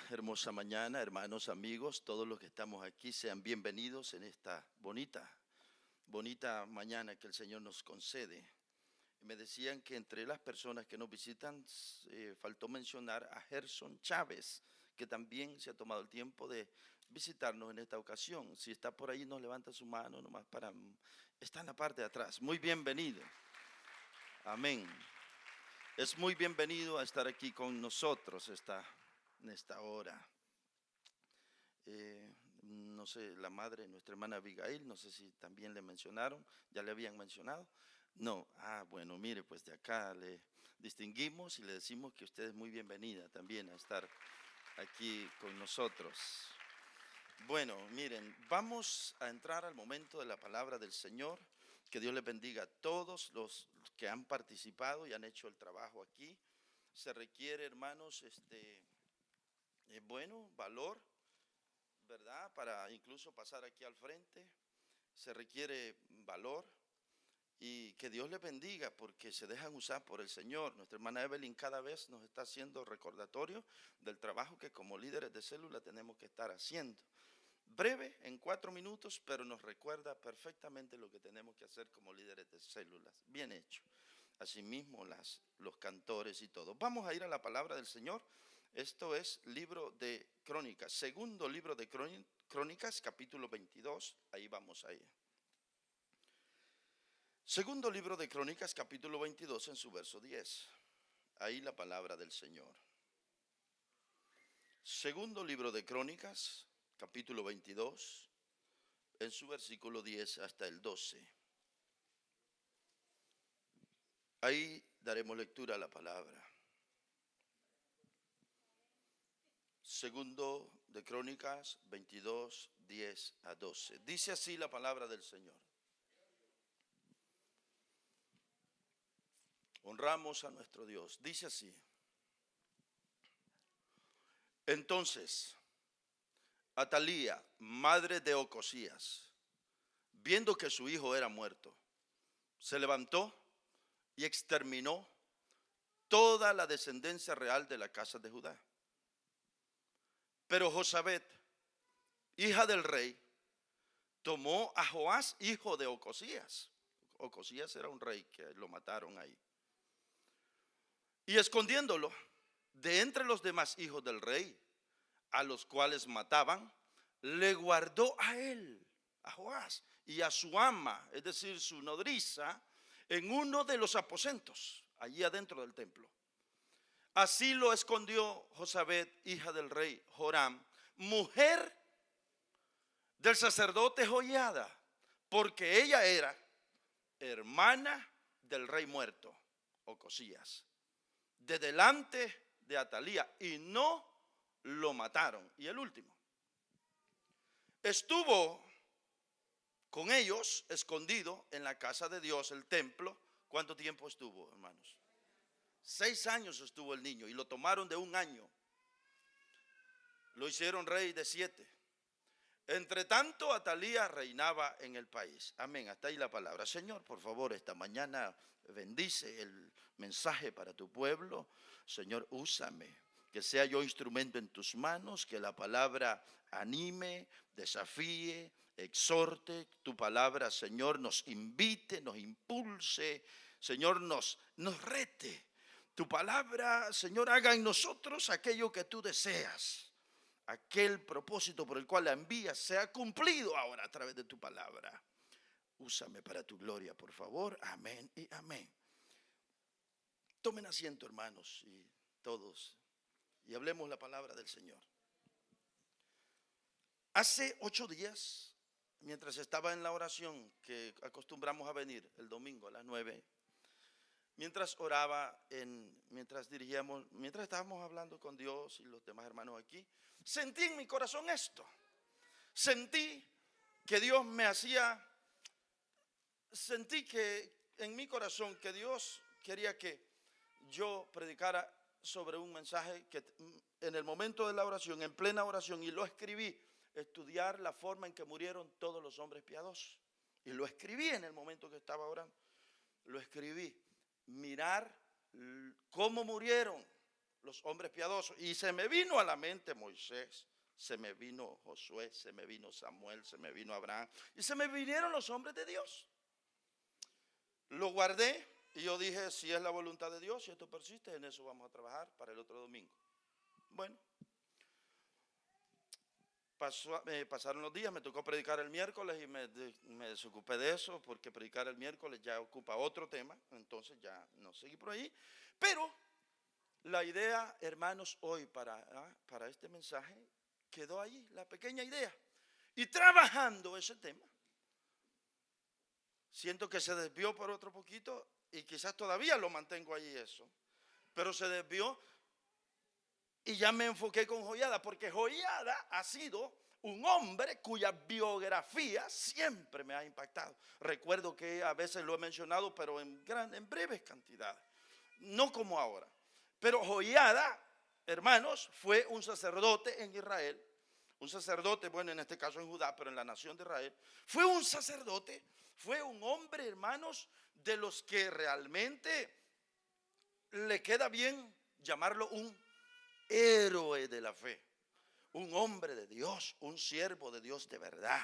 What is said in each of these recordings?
hermosa mañana, hermanos, amigos, todos los que estamos aquí, sean bienvenidos en esta bonita mañana que el Señor nos concede. Me decían que entre las personas que nos visitan faltó mencionar a Gerson Chávez, que también se ha tomado el tiempo de visitarnos en esta ocasión. Si está por ahí, nos levanta su mano nomás para... Está en la parte de atrás. Muy bienvenido. Amén. Es muy bienvenido a estar aquí con nosotros en esta hora. No sé, la madre, nuestra hermana Abigail, no sé si también le mencionaron, ya le habían mencionado. No, bueno, mire, pues de acá le distinguimos y le decimos que usted es muy bienvenida también a estar aquí con nosotros. Bueno, miren, vamos a entrar al momento de la palabra del Señor. Que Dios les bendiga a todos los que han participado y han hecho el trabajo aquí. Se requiere, hermanos, valor, ¿verdad? Para incluso pasar aquí al frente. Se requiere valor y que Dios les bendiga porque se dejan usar por el Señor. Nuestra hermana Evelyn cada vez nos está haciendo recordatorio del trabajo que como líderes de célula tenemos que estar haciendo. Breve, en 4 minutos, pero nos recuerda perfectamente lo que tenemos que hacer como líderes de células. Bien hecho. Asimismo, los cantores y todo. Vamos a ir a la palabra del Señor. Esto es libro de Crónicas, segundo libro de Crónicas, capítulo 22. Ahí vamos a ir. Segundo libro de Crónicas, capítulo 22, en su verso 10. Ahí la palabra del Señor. Segundo libro de Crónicas, capítulo 22, en su versículo 10 hasta el 12. Ahí daremos lectura a la palabra. Segundo de Crónicas 22, 10 a 12. Dice así la palabra del Señor. Honramos a nuestro Dios. Dice así. Entonces, Atalía, madre de Ocosías, viendo que su hijo era muerto, se levantó y exterminó toda la descendencia real de la casa de Judá. Pero Josabet, hija del rey, tomó a Joás, hijo de Ocosías. Ocosías era un rey que lo mataron ahí. Y escondiéndolo de entre los demás hijos del rey, a los cuales mataban, le guardó a él, a Joás, y a su ama, es decir, su nodriza, en uno de los aposentos, allí adentro del templo. Así lo escondió Josabet, hija del rey Joram, mujer del sacerdote Joiada, porque ella era hermana del rey muerto, Ocosías, de delante de Atalía, y no lo mataron. Y el último, estuvo con ellos escondido en la casa de Dios, el templo. ¿Cuánto tiempo estuvo, hermanos? 6 años estuvo el niño y lo tomaron de 1 año. Lo hicieron rey de 7. Entre tanto, Atalía reinaba en el país. Amén, hasta ahí la palabra. Señor, por favor, esta mañana bendice el mensaje para tu pueblo. Señor, úsame, que sea yo instrumento en tus manos, que la palabra anime, desafíe, exhorte. Tu palabra, Señor, nos invite, nos impulse, Señor, nos rete. Tu palabra, Señor, haga en nosotros aquello que tú deseas. Aquel propósito por el cual la envías se ha cumplido ahora a través de tu palabra. Úsame para tu gloria, por favor. Amén y amén. Tomen asiento, hermanos, y todos, y hablemos la palabra del Señor. Hace 8 días, mientras estaba en la oración que acostumbramos a venir el domingo a las 9, mientras oraba, mientras estábamos hablando con Dios y los demás hermanos aquí, sentí en mi corazón esto. Sentí que Dios sentí que en mi corazón que Dios quería que yo predicara sobre un mensaje que en el momento de la oración, en plena oración, y lo escribí, estudiar la forma en que murieron todos los hombres piadosos. Y lo escribí en el momento que estaba orando. Lo escribí. Mirar cómo murieron los hombres piadosos. Y se me vino a la mente Moisés, se me vino Josué, se me vino Samuel, se me vino Abraham. Y se me vinieron los hombres de Dios. Lo guardé y yo dije, si es la voluntad de Dios, si esto persiste, en eso vamos a trabajar para el otro domingo. Bueno, pasaron los días, me tocó predicar el miércoles y me desocupé de eso porque predicar el miércoles ya ocupa otro tema, entonces ya no seguí por ahí. Pero la idea, hermanos, hoy para este mensaje quedó ahí, la pequeña idea. Y trabajando ese tema, siento que se desvió por otro poquito y quizás todavía lo mantengo ahí eso, pero se desvió. Y ya me enfoqué con Joiada, porque Joiada ha sido un hombre cuya biografía siempre me ha impactado. Recuerdo que a veces lo he mencionado, pero en breves cantidades, no como ahora. Pero Joiada, hermanos, fue un sacerdote en Israel, un sacerdote, bueno, en este caso en Judá, pero en la nación de Israel. Fue un sacerdote, fue un hombre, hermanos, de los que realmente le queda bien llamarlo un héroe de la fe, un hombre de Dios, un siervo de Dios de verdad,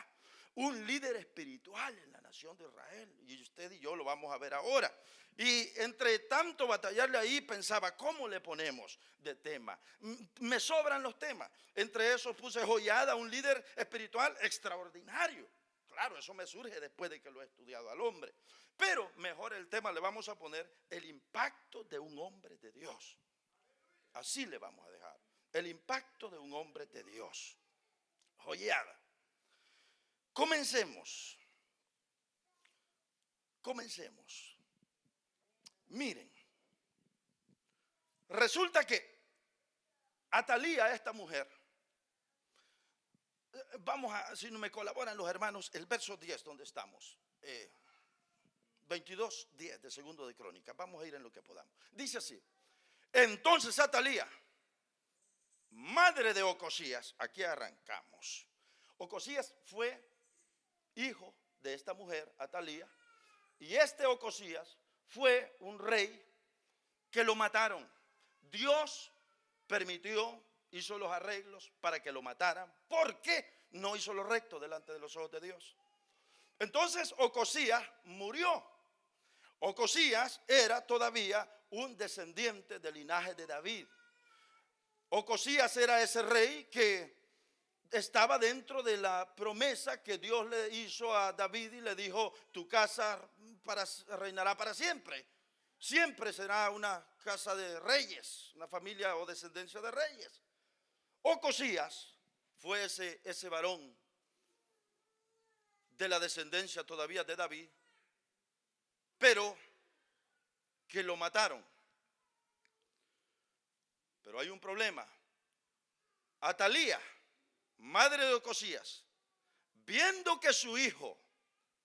un líder espiritual en la nación de Israel. Y usted y yo lo vamos a ver ahora. Y entre tanto batallarle ahí pensaba, ¿cómo le ponemos de tema? Me sobran los temas. Entre esos puse Joiada, un líder espiritual extraordinario. Claro, eso me surge después de que lo he estudiado al hombre. Pero mejor el tema le vamos a poner el impacto de un hombre de Dios. Así le vamos a dejar. El impacto de un hombre de Dios. Joiada. Comencemos. Miren. Resulta que Atalía, esta mujer, vamos a, si no me colaboran los hermanos, el verso 10 donde estamos. 22:10 de segundo de Crónicas. Vamos a ir en lo que podamos. Dice así. Entonces Atalía, madre de Ocosías, aquí arrancamos. Ocosías fue hijo de esta mujer, Atalía, y este Ocosías fue un rey que lo mataron. Dios permitió, hizo los arreglos para que lo mataran, porque no hizo lo recto delante de los ojos de Dios. Entonces Ocosías murió. Ocosías era todavía un descendiente del linaje de David. Ocosías era ese rey que estaba dentro de la promesa que Dios le hizo a David y le dijo, tu casa reinará para siempre. Siempre será una casa de reyes, una familia o descendencia de reyes. Ocosías fue ese varón de la descendencia todavía de David, pero que lo mataron. Pero hay un problema. Atalía, madre de Ocosías, viendo que su hijo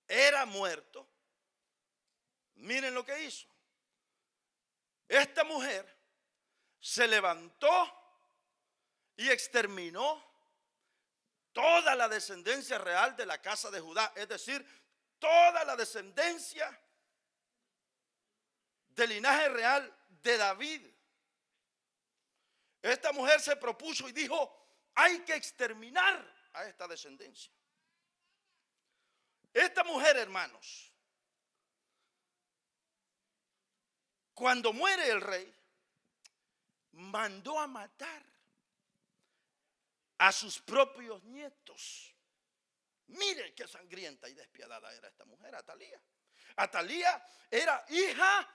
era muerto, miren lo que hizo. Esta mujer se levantó y exterminó toda la descendencia real de la casa de Judá, es decir, toda la descendencia del linaje real de David. Esta mujer se propuso y dijo, hay que exterminar a esta descendencia. Esta mujer, hermanos, cuando muere el rey, mandó a matar a sus propios nietos. Miren qué sangrienta y despiadada era esta mujer, Atalía. Atalía era hija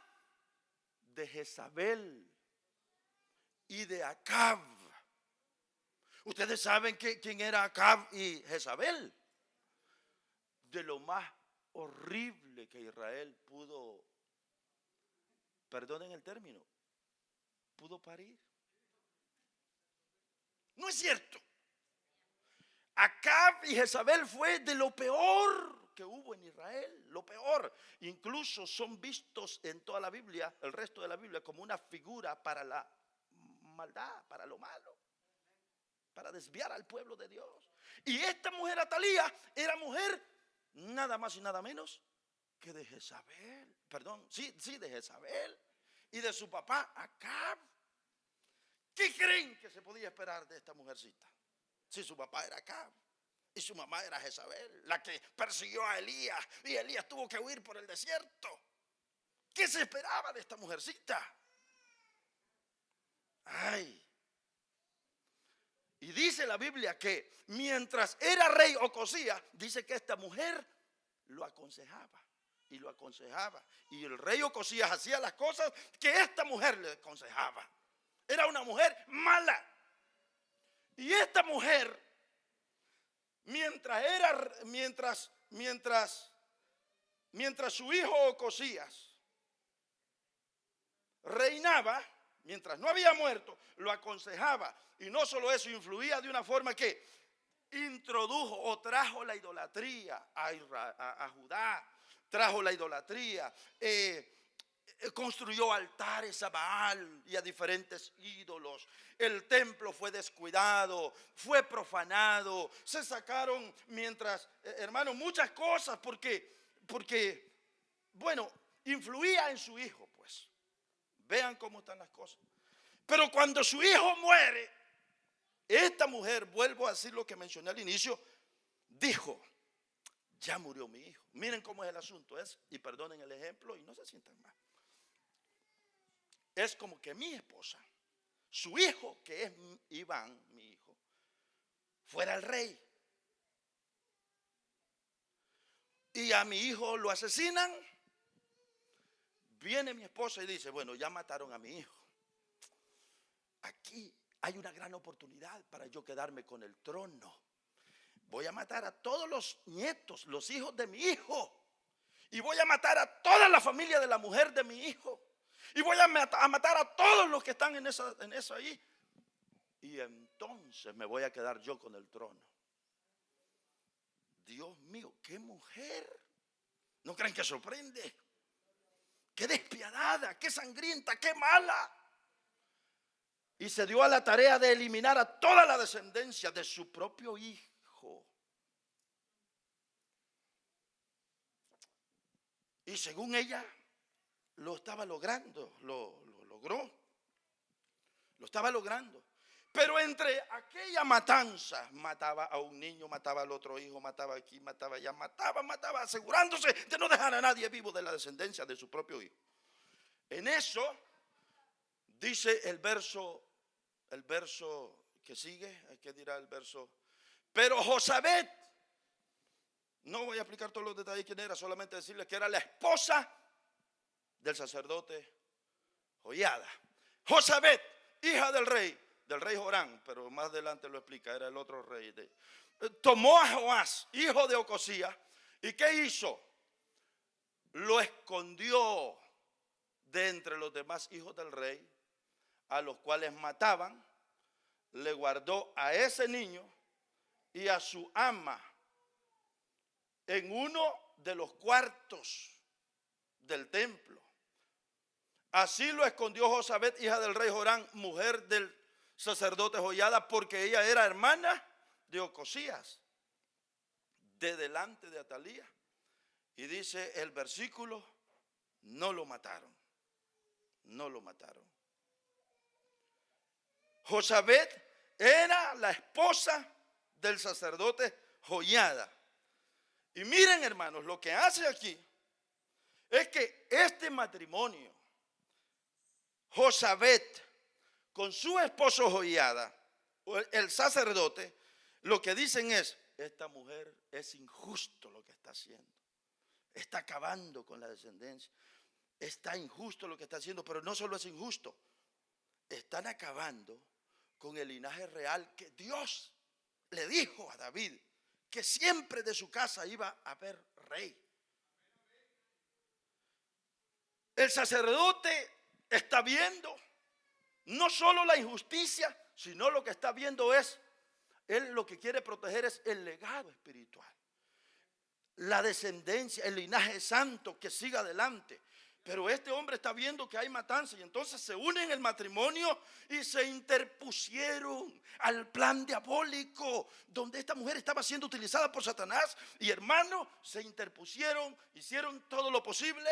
de Jezabel y de Acab. Ustedes saben quién era Acab y Jezabel. De lo más horrible que Israel pudo, perdonen el término, pudo parir. No es cierto. Acab y Jezabel fue de lo peor que hubo en Israel, lo peor. Incluso son vistos en toda la Biblia, el resto de la Biblia, como una figura para la maldad, para lo malo, para desviar al pueblo de Dios. Y esta mujer Atalía era mujer nada más y nada menos que de Jezabel, perdón, sí, de Jezabel y de su papá Acab, ¿Qué creen que se podía esperar de esta mujercita? Si su papá era Acab y su mamá era Jezabel, la que persiguió a Elías, y Elías tuvo que huir por el desierto. ¿Qué se esperaba de esta mujercita? Ay. Y dice la Biblia que mientras era rey Ocosías, dice que esta mujer lo aconsejaba y lo aconsejaba. Y el rey Ocosías hacía las cosas que esta mujer le aconsejaba. Era una mujer mala. Y esta mujer, mientras su hijo Ocosías reinaba, mientras no había muerto, lo aconsejaba. Y no solo eso, influía de una forma que introdujo o trajo la idolatría a Judá, trajo la idolatría, construyó altares a Baal y a diferentes ídolos. El templo fue descuidado, fue profanado, se sacaron hermano, muchas cosas porque, bueno, influía en su hijo, pues. Vean cómo están las cosas. Pero cuando su hijo muere, esta mujer, vuelvo a decir lo que mencioné al inicio, dijo: ya murió mi hijo. Miren cómo es el asunto, y perdonen el ejemplo y no se sientan mal. Es como que mi esposa, su hijo, que es Iván, mi hijo, fuera el rey. Y a mi hijo lo asesinan. Viene mi esposa y dice: bueno, ya mataron a mi hijo. Aquí hay una gran oportunidad para yo quedarme con el trono. Voy a matar a todos los nietos, los hijos de mi hijo. Y voy a matar a toda la familia de la mujer de mi hijo. Y voy a matar a todos los que están en eso ahí. Y entonces me voy a quedar yo con el trono. Dios mío, qué mujer. ¿No creen que sorprende? Qué despiadada, qué sangrienta, qué mala. Y se dio a la tarea de eliminar a toda la descendencia de su propio hijo. Y según ella, lo estaba logrando, lo logró. Lo estaba logrando. Pero entre aquella matanza, mataba a un niño, mataba al otro hijo, mataba aquí, mataba allá, mataba, asegurándose de no dejar a nadie vivo de la descendencia de su propio hijo. En eso, dice el verso que sigue, ¿qué dirá el verso? Pero Josabet, no voy a explicar todos los detalles quién era, solamente decirles que era la esposa del sacerdote Joiada. Josabet, hija del rey Jorán, pero más adelante lo explica, era el otro rey. Tomó a Joás, hijo de Ocosías, ¿y qué hizo? Lo escondió de entre los demás hijos del rey, a los cuales mataban. Le guardó a ese niño y a su ama en uno de los cuartos del templo. Así lo escondió Josabet, hija del rey Jorán, mujer del sacerdote Joiada, porque ella era hermana de Ocosías, de delante de Atalía. Y dice el versículo: no lo mataron. No lo mataron. Josabet era la esposa del sacerdote Joiada. Y miren, hermanos, lo que hace aquí es que este matrimonio, Josabet con su esposo Joiada, el sacerdote, lo que dicen es: esta mujer es injusto lo que está haciendo. Está acabando con la descendencia. Está injusto lo que está haciendo, pero no solo es injusto. Están acabando con el linaje real que Dios le dijo a David, que siempre de su casa iba a haber rey. El sacerdote está viendo no solo la injusticia, sino lo que está viendo es, él lo que quiere proteger es el legado espiritual, la descendencia, el linaje santo que siga adelante. Pero este hombre está viendo que hay matanza y entonces se unen en el matrimonio y se interpusieron al plan diabólico donde esta mujer estaba siendo utilizada por Satanás. Y hermano, se interpusieron, hicieron todo lo posible,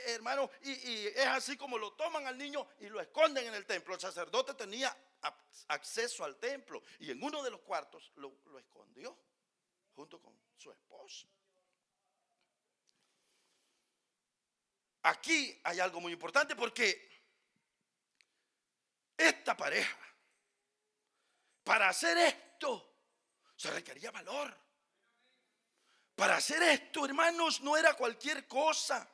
hermano, y es así como lo toman al niño y lo esconden en el templo. El sacerdote tenía acceso al templo. Y en uno de los cuartos lo escondió junto con su esposa. Aquí hay algo muy importante porque esta pareja, para hacer esto, se requería valor. Para hacer esto, hermanos, no era cualquier cosa.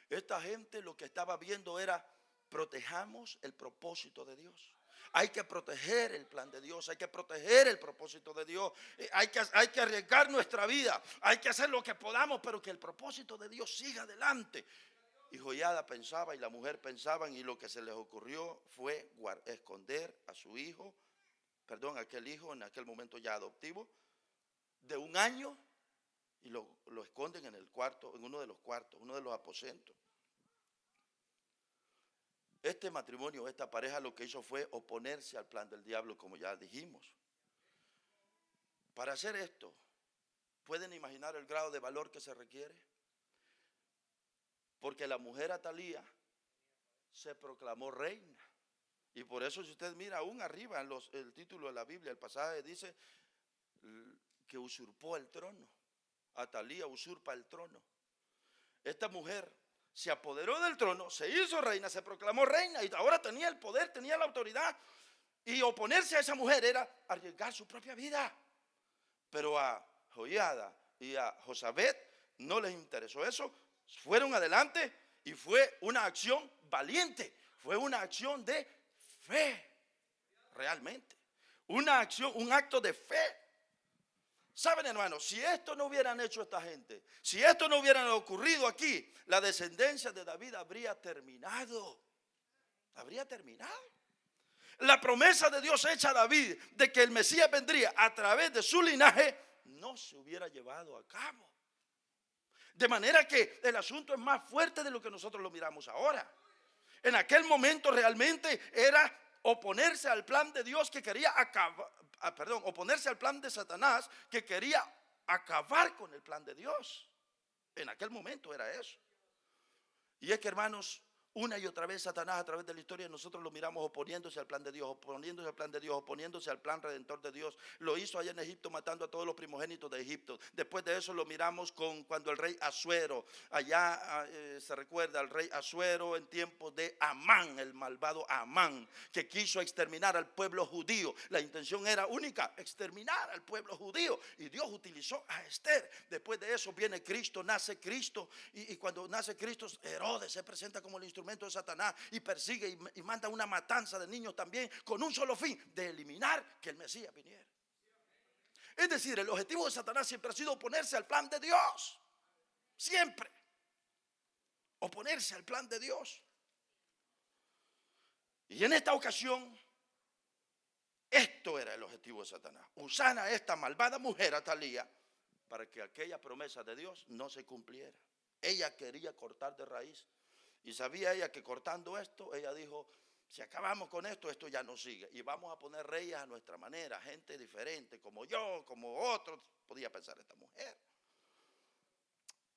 Esta gente lo que estaba viendo era: protejamos el propósito de Dios. Hay que proteger el plan de Dios, hay que proteger el propósito de Dios. Hay que arriesgar nuestra vida, hay que hacer lo que podamos, pero que el propósito de Dios siga adelante. Y Joiada pensaba y la mujer pensaban, y lo que se les ocurrió fue esconder a su hijo, aquel hijo en aquel momento ya adoptivo, de 1 año, y lo esconden en el cuarto, en uno de los cuartos, uno de los aposentos. Este matrimonio, esta pareja, lo que hizo fue oponerse al plan del diablo, como ya dijimos. Para hacer esto, ¿pueden imaginar el grado de valor que se requiere? Porque la mujer Atalía se proclamó reina. Y por eso, si usted mira aún arriba en el título de la Biblia, el pasaje dice que usurpó el trono. Atalía usurpa el trono. Esta mujer se apoderó del trono, se hizo reina, se proclamó reina y ahora tenía el poder, tenía la autoridad. Y oponerse a esa mujer era arriesgar su propia vida. Pero a Joiada y a Josabet no les interesó eso. Fueron adelante y fue una acción valiente. Fue una acción de fe, realmente. Una acción, un acto de fe. Saben, hermanos, si esto no hubieran hecho esta gente, si esto no hubiera ocurrido aquí, la descendencia de David habría terminado. Habría terminado. La promesa de Dios hecha a David de que el Mesías vendría a través de su linaje no se hubiera llevado a cabo. De manera que el asunto es más fuerte de lo que nosotros lo miramos ahora. En aquel momento realmente era oponerse al plan de Dios que quería oponerse al plan de Satanás que quería acabar con el plan de Dios. En aquel momento era eso. Y es que, hermanos, una y otra vez Satanás a través de la historia nosotros lo miramos oponiéndose al plan de Dios, oponiéndose al plan de Dios, oponiéndose al plan redentor de Dios. Lo hizo allá en Egipto matando a todos los primogénitos de Egipto. Después de eso lo miramos cuando el rey Asuero, allá se recuerda al rey Asuero en tiempos de Amán, el malvado Amán, que quiso exterminar al pueblo judío. La intención era única: exterminar al pueblo judío. Y Dios utilizó a Esther. Después de eso viene Cristo, nace Cristo. Y cuando nace Cristo, Herodes se presenta como el instrumento de Satanás y persigue y manda una matanza de niños también, con un solo fin: de eliminar que el Mesías viniera. Es decir, el objetivo de Satanás siempre ha sido oponerse al plan de Dios. Siempre oponerse al plan de Dios. Y en esta ocasión esto era el objetivo de Satanás: usar a esta malvada mujer Atalía para que aquella promesa de Dios no se cumpliera. Ella quería cortar de raíz. Y sabía ella que cortando esto, ella dijo: si acabamos con esto, esto ya no sigue. Y vamos a poner reyes a nuestra manera, gente diferente, como yo, como otros, podía pensar esta mujer.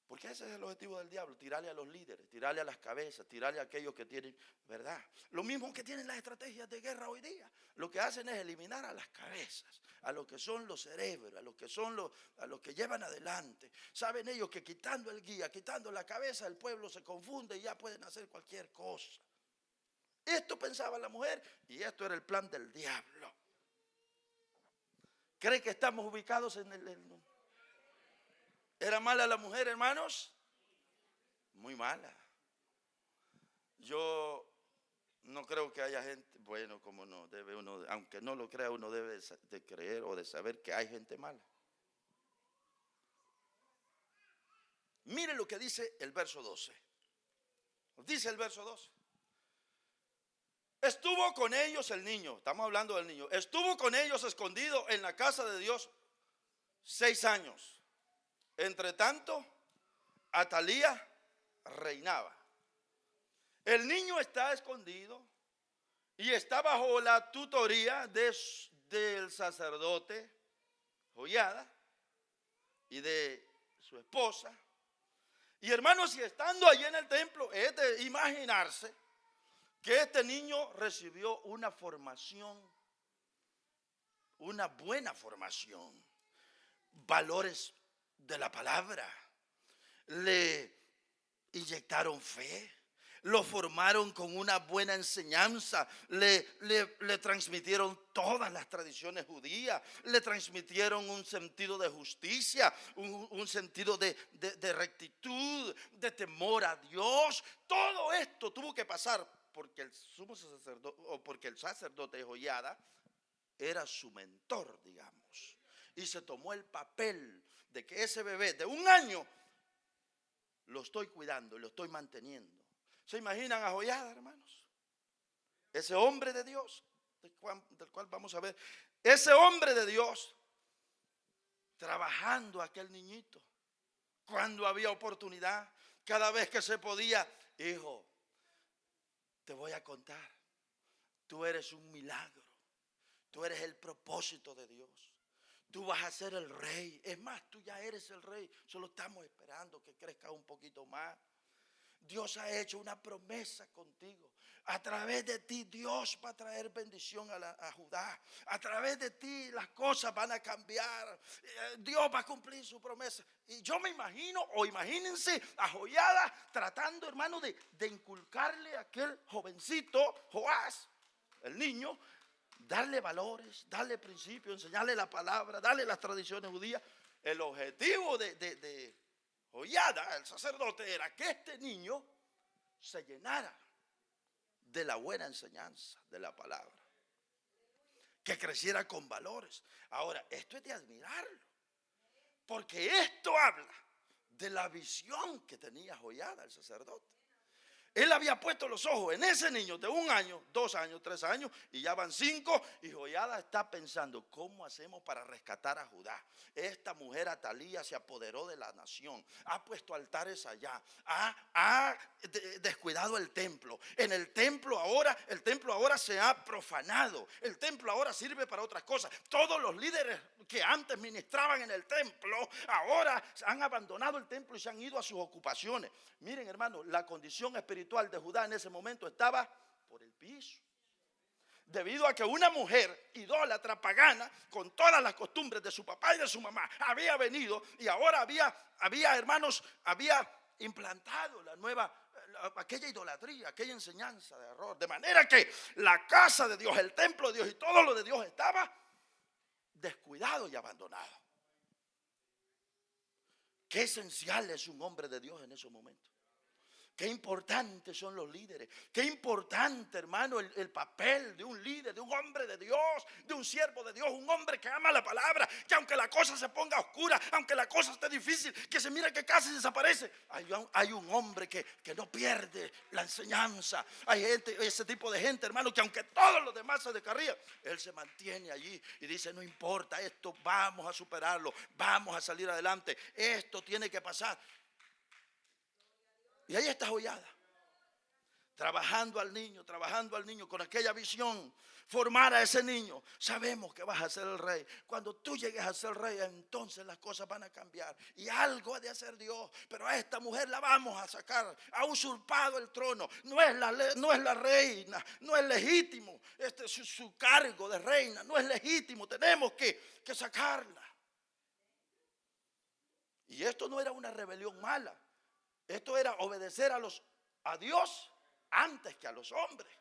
Porque ese es el objetivo del diablo: tirarle a los líderes, tirarle a las cabezas, tirarle a aquellos que tienen verdad. Lo mismo que tienen las estrategias de guerra hoy día. Lo que hacen es eliminar a las cabezas, a lo que son los cerebros, a los que llevan adelante. Saben ellos que quitando el guía, quitando la cabeza, el pueblo se confunde y ya pueden hacer cualquier cosa. Esto pensaba la mujer y esto era el plan del diablo. ¿Cree que estamos ubicados en el... ¿Era mala la mujer, hermanos? Muy mala. Yo no creo que haya gente, bueno, como no, debe uno, aunque no lo crea, uno debe de creer o de saber que hay gente mala. Mire lo que dice el verso 12. Dice el verso 12. Estuvo con ellos el niño, estamos hablando del niño, estuvo con ellos escondido en la casa de Dios 6 años. Entre tanto, Atalía reinaba. El niño está escondido y está bajo la tutoría del sacerdote Joiada y de su esposa. Y hermanos, y estando allí en el templo, es de imaginarse que este niño recibió una formación una buena formación, valores de la palabra, le inyectaron fe, lo formaron con una buena enseñanza, le transmitieron todas las tradiciones judías, le transmitieron un sentido de justicia, un sentido de rectitud, de temor a Dios. Todo esto tuvo que pasar porque el sumo sacerdote, o porque el sacerdote Joiada era su mentor, digamos, y se tomó el papel de que ese bebé de un año lo estoy cuidando, lo estoy manteniendo. ¿Se imaginan a Joiada, hermanos? Ese hombre de Dios, del cual vamos a ver, ese hombre de Dios trabajando a aquel niñito cuando había oportunidad, cada vez que se podía. Hijo, te voy a contar, tú eres un milagro, tú eres el propósito de Dios. Tú vas a ser el rey. Es más, tú ya eres el rey. Solo estamos esperando que crezca un poquito más. Dios ha hecho una promesa contigo. A través de ti Dios va a traer bendición a Judá. A través de ti las cosas van a cambiar. Dios va a cumplir su promesa. Y yo me imagino, o imagínense a Joiada tratando, hermano, de inculcarle a aquel jovencito, Joás, el niño, darle valores, darle principios, enseñarle la palabra, darle las tradiciones judías. El objetivo de Joiada, el sacerdote, era que este niño se llenara de la buena enseñanza de la palabra, que creciera con valores. Ahora, esto es de admirarlo, porque esto habla de la visión que tenía Joiada, el sacerdote. Él había puesto los ojos en ese niño de 1 año, 2 años, 3 años, y ya van 5. Y Joiada está pensando, ¿cómo hacemos para rescatar a Judá? Esta mujer Atalía se apoderó de la nación, ha puesto altares allá, ha descuidado el templo. En el templo ahora se ha profanado. El templo ahora sirve para otras cosas. Todos los líderes que antes ministraban en el templo, ahora han abandonado el templo y se han ido a sus ocupaciones. Miren, hermano, la condición espiritual de Judá en ese momento estaba por el piso, debido a que una mujer idólatra pagana, con todas las costumbres de su papá y de su mamá, había venido y ahora había hermanos, había implantado aquella idolatría, aquella enseñanza de error, de manera que la casa de Dios, el templo de Dios y todo lo de Dios estaba descuidado y abandonado. Qué esencial es un hombre de Dios en esos momentos. Qué importantes son los líderes. Qué importante, hermano, el papel de un líder, de un hombre de Dios, de un siervo de Dios, un hombre que ama la palabra, que aunque la cosa se ponga oscura, aunque la cosa esté difícil, que se mira que casi desaparece, hay un hombre que no pierde la enseñanza. Hay gente, ese tipo de gente, hermano, que aunque todos los demás se descarrían, él se mantiene allí y dice, no importa esto, vamos a superarlo, vamos a salir adelante, esto tiene que pasar. Y ahí está Joiada, trabajando al niño con aquella visión, formar a ese niño. Sabemos que vas a ser el rey. Cuando tú llegues a ser rey, entonces las cosas van a cambiar y algo ha de hacer Dios. Pero a esta mujer la vamos a sacar, ha usurpado el trono, no es la reina, no es legítimo su cargo de reina, no es legítimo, tenemos que sacarla. Y esto no era una rebelión mala. Esto era obedecer a Dios antes que a los hombres.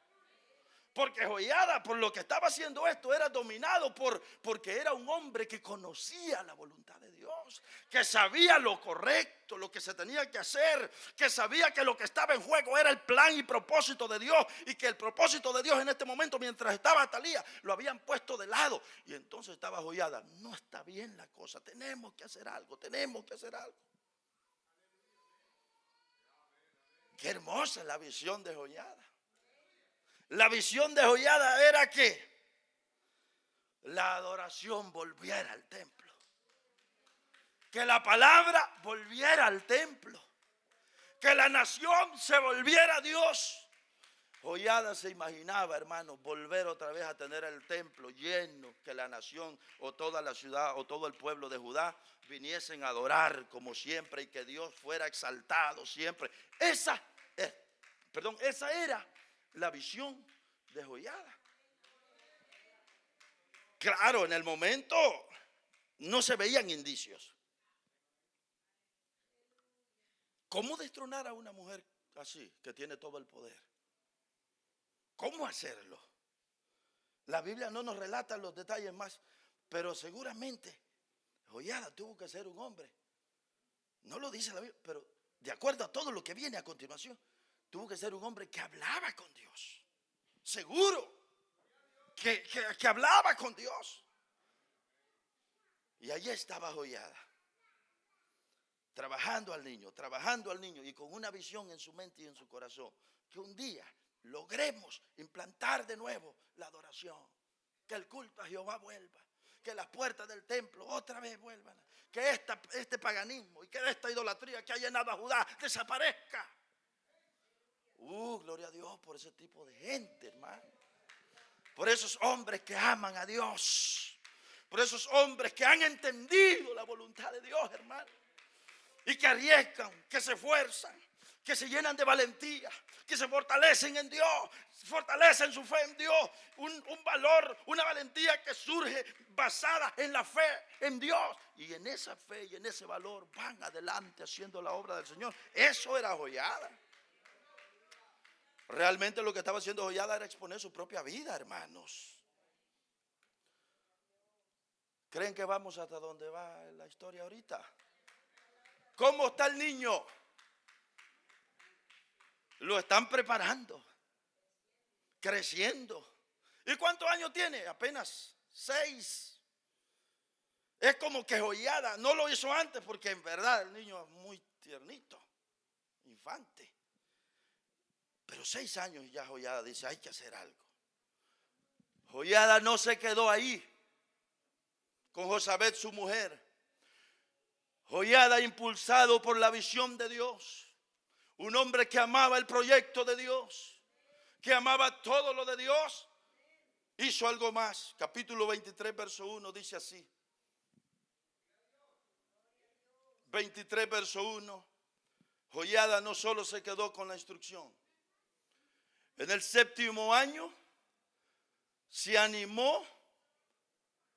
Porque Joiada, por lo que estaba haciendo esto, era dominado porque era un hombre que conocía la voluntad de Dios, que sabía lo correcto, lo que se tenía que hacer, que sabía que lo que estaba en juego era el plan y propósito de Dios, y que el propósito de Dios en este momento, mientras estaba Atalía, lo habían puesto de lado. Y entonces estaba Joiada, no está bien la cosa, tenemos que hacer algo. Qué hermosa es la visión de Joiada. La visión de Joiada era que la adoración volviera al templo, que la palabra volviera al templo, que la nación se volviera a Dios. Joiada se imaginaba, hermanos, volver otra vez a tener el templo lleno, que la nación o toda la ciudad o todo el pueblo de Judá viniesen a adorar como siempre y que Dios fuera exaltado siempre. Esa era la visión de Joiada. Claro, en el momento no se veían indicios. ¿Cómo destronar a una mujer así, que tiene todo el poder? ¿Cómo hacerlo? La Biblia no nos relata los detalles más, pero seguramente Joiada tuvo que ser un hombre. No lo dice la Biblia, pero de acuerdo a todo lo que viene a continuación, tuvo que ser un hombre que hablaba con Dios. Seguro que hablaba con Dios. Y allí estaba Joiada, trabajando al niño y con una visión en su mente y en su corazón, que un día logremos implantar de nuevo la adoración, que el culto a Jehová vuelva, que las puertas del templo otra vez vuelvan, que este paganismo y que esta idolatría que ha llenado a Judá desaparezca. Gloria a Dios por ese tipo de gente, hermano. Por esos hombres que aman a Dios, por esos hombres que han entendido la voluntad de Dios, hermano, y que arriesgan, que se esfuerzan, que se llenan de valentía, que se fortalecen en Dios, fortalecen su fe en Dios, un valor, una valentía que surge basada en la fe en Dios, y en esa fe y en ese valor van adelante haciendo la obra del Señor. Eso era Joiada. Realmente lo que estaba haciendo Joiada era exponer su propia vida, hermanos. ¿Creen que vamos hasta donde va la historia ahorita? ¿Cómo está el niño? Lo están preparando, creciendo. ¿Y cuántos años tiene? Apenas 6. Es como que Joiada no lo hizo antes, porque en verdad el niño es muy tiernito, infante. Pero 6 años ya Joiada dice, hay que hacer algo. Joiada no se quedó ahí con Josabet, su mujer. Joiada, impulsado por la visión de Dios, un hombre que amaba el proyecto de Dios, que amaba todo lo de Dios, hizo algo más. Capítulo 23, verso 1 dice así. 23, verso 1. Joiada no solo se quedó con la instrucción. En el 7º año se animó.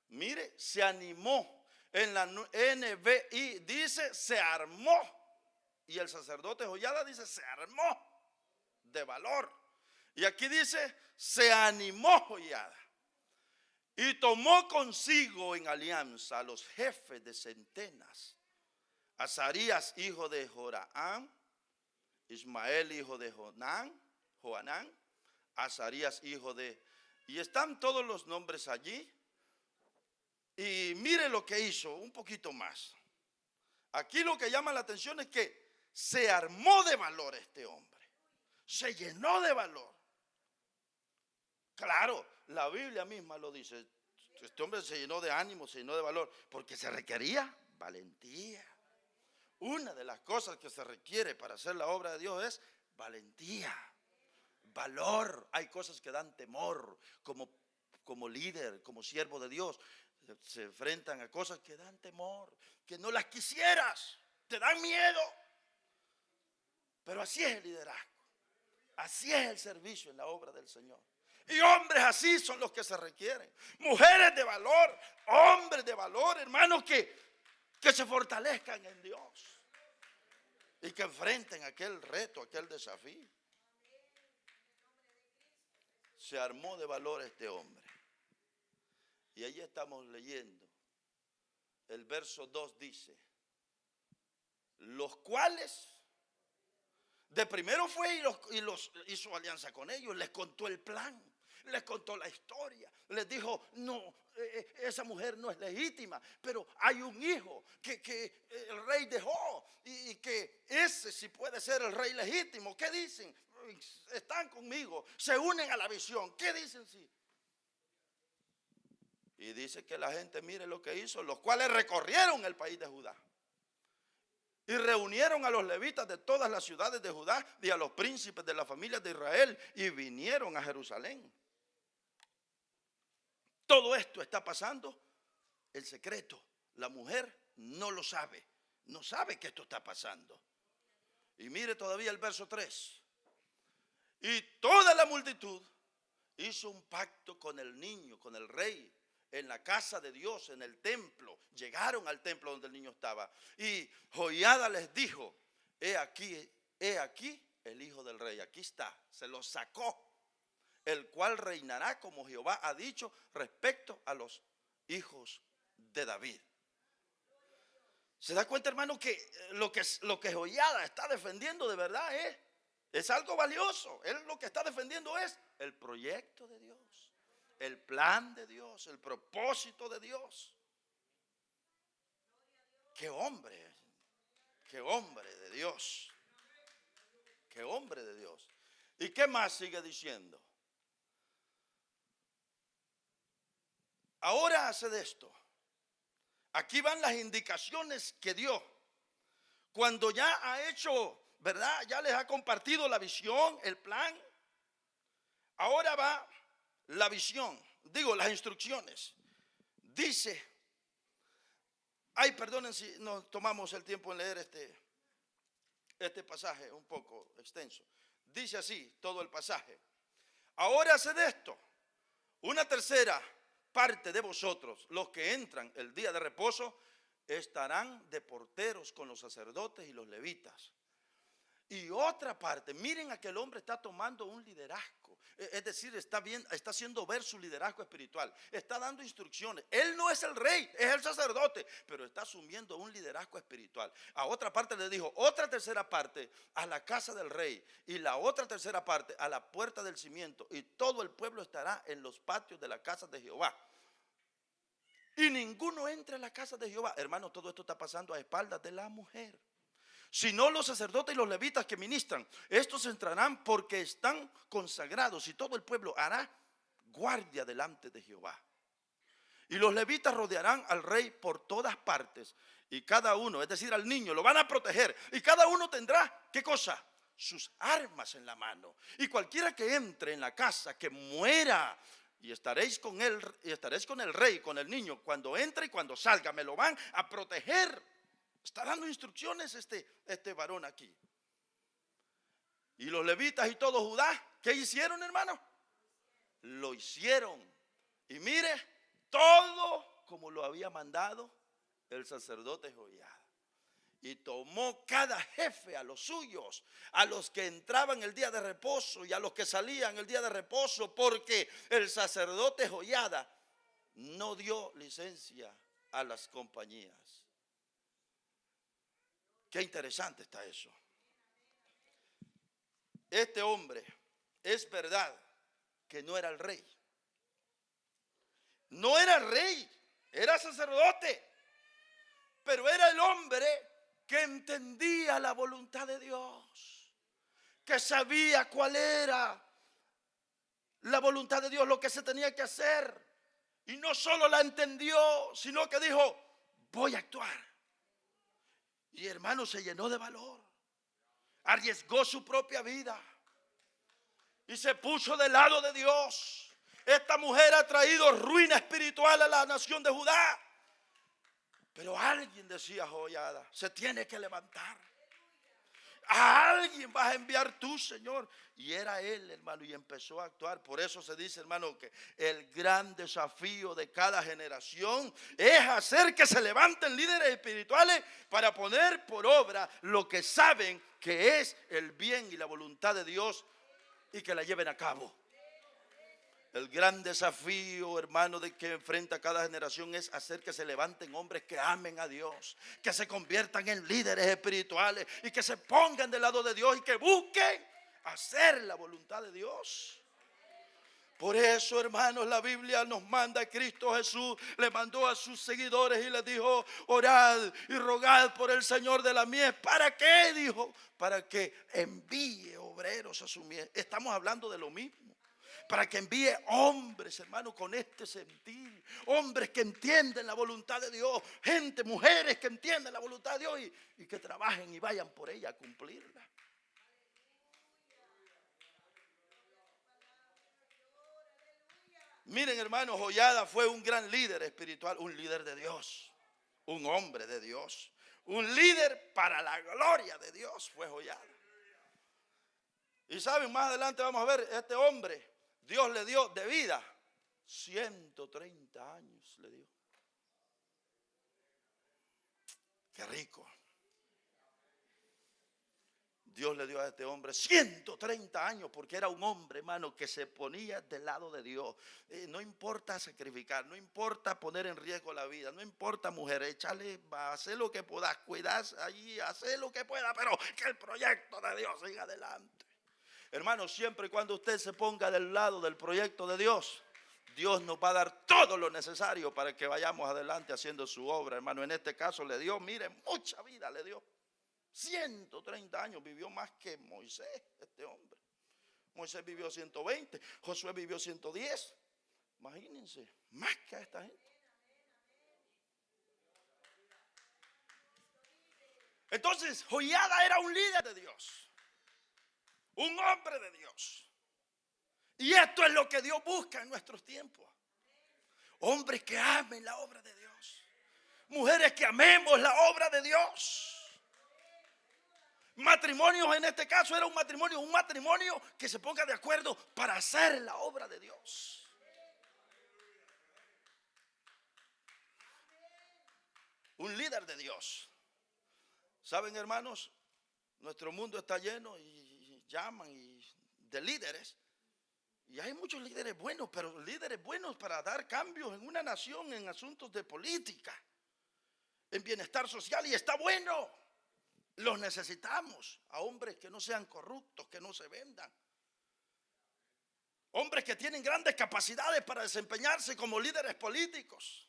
Mire, se animó. En la NBI dice se armó. Y el sacerdote Joiada dice se armó de valor. Y aquí dice se animó Joiada. Y tomó consigo en alianza a los jefes de centenas. Azarías, hijo de Joram. Ismael, hijo de Joanán. Azarías, hijo de... Y están todos los nombres allí. Y mire lo que hizo, un poquito más. Aquí lo que llama la atención es que se armó de valor este hombre. Se llenó de valor. Claro, la Biblia misma lo dice. Este hombre se llenó de ánimo, se llenó de valor, porque se requería valentía. Una de las cosas que se requiere para hacer la obra de Dios es valentía, valor. Hay cosas que dan temor como líder, como siervo de Dios. Se enfrentan a cosas que dan temor, que no las quisieras, te dan miedo. Pero así es el liderazgo, así es el servicio en la obra del Señor. Y hombres así son los que se requieren. Mujeres de valor, hombres de valor, hermanos, que se fortalezcan en Dios y que enfrenten aquel reto, aquel desafío. Se armó de valor este hombre. Y allí estamos leyendo. El verso 2 dice, los cuales de primero fue y los hizo alianza con ellos, les contó el plan, les contó la historia, les dijo, no, esa mujer no es legítima, pero hay un hijo que el rey dejó y que ese sí puede ser el rey legítimo. ¿Qué dicen? Están conmigo, se unen a la visión. ¿Qué dicen? Sí. Y dice que la gente, mire lo que hizo, los cuales recorrieron el país de Judá. Y reunieron a los levitas de todas las ciudades de Judá y a los príncipes de las familias de Israel y vinieron a Jerusalén. Todo esto está pasando en secreto. La mujer no lo sabe. No sabe que esto está pasando. Y mire todavía el verso 3. Y toda la multitud hizo un pacto con el niño, con el rey, en la casa de Dios, en el templo. Llegaron al templo donde el niño estaba. Y Joiada les dijo, he aquí el hijo del rey. Aquí está, se lo sacó. El cual reinará como Jehová ha dicho respecto a los hijos de David. ¿Se da cuenta, hermano, que lo que Joiada está defendiendo de verdad es algo valioso? Él lo que está defendiendo es el proyecto de Dios, el plan de Dios, el propósito de Dios. Qué hombre de Dios. Qué hombre de Dios. ¿Y qué más sigue diciendo? Ahora hace de esto. Aquí van las indicaciones que dio. Cuando ya ha hecho, ¿verdad? Ya les ha compartido la visión, el plan. Ahora va la visión, las instrucciones. Dice, perdonen si nos tomamos el tiempo en leer este pasaje un poco extenso. Dice así todo el pasaje. Ahora haced esto, una tercera parte de vosotros, los que entran el día de reposo, estarán de porteros con los sacerdotes y los levitas. Y otra parte, miren a que el hombre está tomando un liderazgo. Es decir, está haciendo ver su liderazgo espiritual. Está dando instrucciones. Él no es el rey, es el sacerdote, pero está asumiendo un liderazgo espiritual. A otra parte le dijo, otra tercera parte a la casa del rey. Y la otra tercera parte a la puerta del cimiento. Y todo el pueblo estará en los patios de la casa de Jehová. Y ninguno entra a la casa de Jehová. Hermano, todo esto está pasando a espaldas de la mujer. Sino los sacerdotes y los levitas que ministran, estos entrarán porque están consagrados, y todo el pueblo hará guardia delante de Jehová. Y los levitas rodearán al rey por todas partes, y cada uno, es decir, al niño, lo van a proteger, y cada uno tendrá, ¿qué cosa? Sus armas en la mano. Y cualquiera que entre en la casa, que muera, y estaréis con él, y estaréis con el rey, con el niño, cuando entre y cuando salga, me lo van a proteger. Está dando instrucciones este varón aquí. Y los levitas y todo Judá, ¿qué hicieron, hermano? Lo hicieron. Y mire, todo como lo había mandado el sacerdote Joiada. Y tomó cada jefe a los suyos, a los que entraban el día de reposo y a los que salían el día de reposo, porque el sacerdote Joiada no dio licencia a las compañías. Qué interesante está eso. Este hombre, es verdad que no era el rey. No era rey, era sacerdote. Pero era el hombre que entendía la voluntad de Dios. Que sabía cuál era la voluntad de Dios, lo que se tenía que hacer. Y no solo la entendió, sino que dijo, voy a actuar. Y hermano, se llenó de valor. Arriesgó su propia vida. Y se puso del lado de Dios. Esta mujer ha traído ruina espiritual a la nación de Judá. Pero alguien, decía Joiada, se tiene que levantar. A alguien vas a enviar tú, Señor. Y era él, hermano, y empezó a actuar. Por eso se dice, hermano, que el gran desafío de cada generación es hacer que se levanten líderes espirituales para poner por obra lo que saben que es el bien y la voluntad de Dios y que la lleven a cabo. El gran desafío, hermano, de que enfrenta cada generación es hacer que se levanten hombres que amen a Dios, que se conviertan en líderes espirituales y que se pongan del lado de Dios y que busquen hacer la voluntad de Dios. Por eso, hermanos, la Biblia nos manda a Cristo Jesús, le mandó a sus seguidores y les dijo, orad y rogad por el Señor de la mies. ¿Para qué? Dijo, para que envíe obreros a su mies. Estamos hablando de lo mismo. Para que envíe hombres, hermano, con este sentir. Hombres que entienden la voluntad de Dios. Gente, mujeres que entienden la voluntad de Dios y que trabajen y vayan por ella a cumplirla. Miren, hermano, Joiada fue un gran líder espiritual, un líder de Dios, un hombre de Dios, un líder para la gloria de Dios fue Joiada. Y saben, más adelante vamos a ver, este hombre, Dios le dio de vida 130 años le dio. Qué rico. Dios le dio a este hombre 130 años porque era un hombre, hermano, que se ponía del lado de Dios. No importa sacrificar, no importa poner en riesgo la vida, no importa, mujer, échale, hacer lo que puedas, cuidar allí, hacer lo que pueda, pero que el proyecto de Dios siga adelante. Hermano, siempre y cuando usted se ponga del lado del proyecto de Dios, Dios nos va a dar todo lo necesario para que vayamos adelante haciendo su obra, hermano. En este caso le dio, mire, mucha vida le dio. 130 años, vivió más que Moisés, este hombre. Moisés vivió 120, Josué vivió 110. Imagínense, más que a esta gente. Entonces, Joiada era un líder de Dios, un hombre de Dios. Y esto es lo que Dios busca en nuestros tiempos. Hombres que amen la obra de Dios. Mujeres que amemos la obra de Dios. Matrimonios, en este caso era un matrimonio que se ponga de acuerdo para hacer la obra de Dios. Un líder de Dios. Saben, hermanos, nuestro mundo está lleno y llaman de líderes. Y hay muchos líderes buenos, pero líderes buenos para dar cambios en una nación, en asuntos de política, en bienestar social, y está bueno. Los necesitamos, a hombres que no sean corruptos, que no se vendan. Hombres que tienen grandes capacidades para desempeñarse como líderes políticos.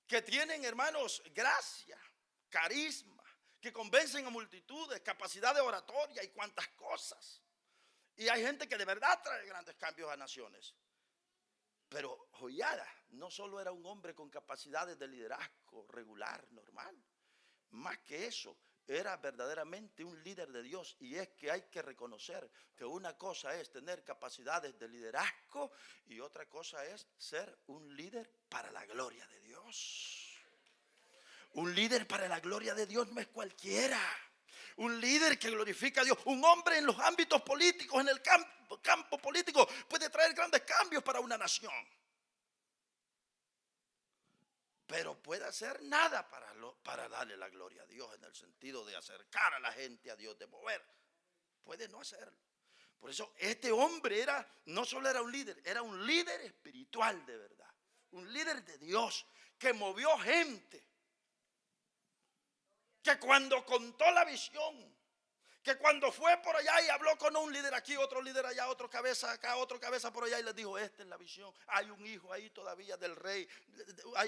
Que tienen, hermanos, gracia, carisma, que convencen a multitudes, capacidad de oratoria y cuantas cosas. Y hay gente que de verdad trae grandes cambios a naciones. Pero Joiada no solo era un hombre con capacidades de liderazgo regular, normal. Más que eso, era verdaderamente un líder de Dios. Y es que hay que reconocer que una cosa es tener capacidades de liderazgo y otra cosa es ser un líder para la gloria de Dios. Un líder para la gloria de Dios no es cualquiera. Un líder que glorifica a Dios. Un hombre en los ámbitos políticos, en el campo político, puede traer grandes cambios para una nación. Pero puede hacer nada para darle la gloria a Dios, en el sentido de acercar a la gente a Dios, de mover. Puede no hacerlo. Por eso este hombre no solo era un líder espiritual de verdad. Un líder de Dios que movió gente. Que cuando contó la visión, que cuando fue por allá y habló con un líder aquí, otro líder allá, otro cabeza acá, otro cabeza por allá, y les dijo: esta es la visión. Hay un hijo ahí todavía del rey,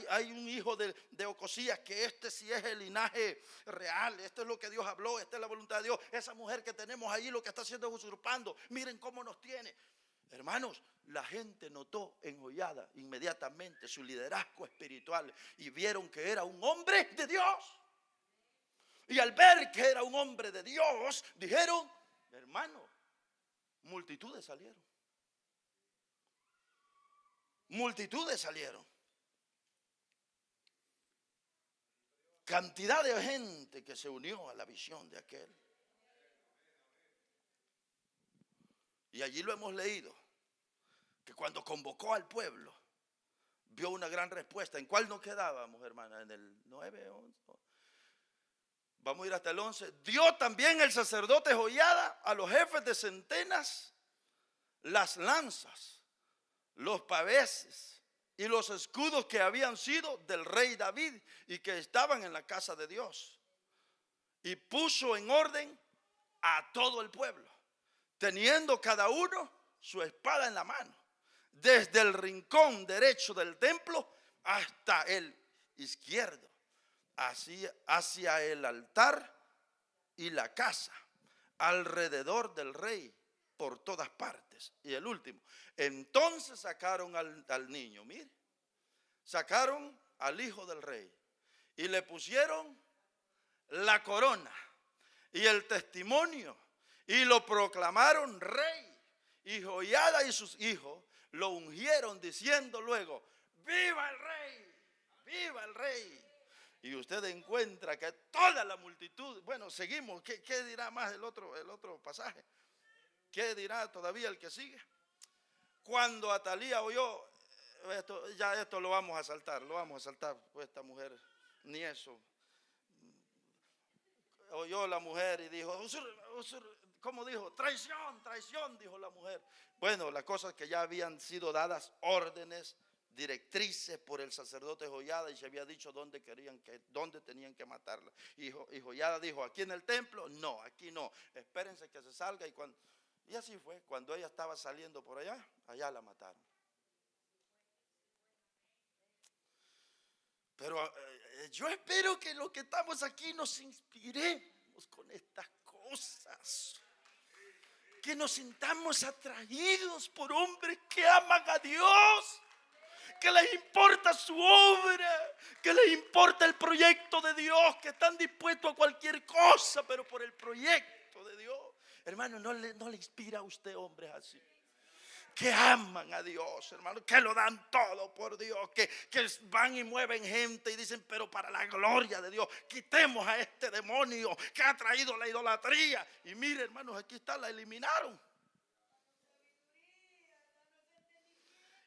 hay un hijo de Ocosías, que este sí es el linaje real. Esto es lo que Dios habló, esta es la voluntad de Dios. Esa mujer que tenemos ahí lo que está haciendo es usurpando. Miren cómo nos tiene. Hermanos, la gente notó en Joiada inmediatamente su liderazgo espiritual y vieron que era un hombre de Dios. Y al ver que era un hombre de Dios, dijeron: hermano, multitudes salieron. Multitudes salieron. Cantidad de gente que se unió a la visión de aquel. Y allí lo hemos leído, que cuando convocó al pueblo, vio una gran respuesta. ¿En cuál nos quedábamos, hermana? En el 9, 11. Vamos a ir hasta el 11. Dio también el sacerdote Joiada a los jefes de centenas las lanzas, los paveses y los escudos que habían sido del rey David y que estaban en la casa de Dios. Y puso en orden a todo el pueblo, teniendo cada uno su espada en la mano, desde el rincón derecho del templo hasta el izquierdo, hacia el altar y la casa, alrededor del rey, por todas partes. Y el último: entonces sacaron al niño, mire, sacaron al hijo del rey y le pusieron la corona y el testimonio y lo proclamaron rey. Y Joiada y sus hijos lo ungieron, diciendo luego: ¡viva el rey! ¡Viva el rey! Y usted encuentra que toda la multitud, bueno, seguimos, ¿qué dirá más el otro pasaje? ¿Qué dirá todavía el que sigue? Cuando Atalía oyó esto lo vamos a saltar, pues esta mujer, ni eso. Oyó la mujer y dijo, ¿cómo dijo? Traición, traición, dijo la mujer. Bueno, las cosas que ya habían sido dadas órdenes, directrices por el sacerdote Joiada, y se había dicho dónde tenían que matarla. Y Joiada dijo, ¿aquí en el templo? No, aquí no, espérense que se salga. Y así fue, cuando ella estaba saliendo por allá la mataron. Pero yo espero que los que estamos aquí nos inspiremos con estas cosas, que nos sintamos atraídos por hombres que aman a Dios, que les importa su obra, que les importa el proyecto de Dios, que están dispuestos a cualquier cosa, pero por el proyecto de Dios. Hermano, no le inspira a usted hombres así, que aman a Dios, hermano, que lo dan todo por Dios, que van y mueven gente y dicen, pero para la gloria de Dios, quitemos a este demonio que ha traído la idolatría. Y mire, hermanos, aquí está, la eliminaron.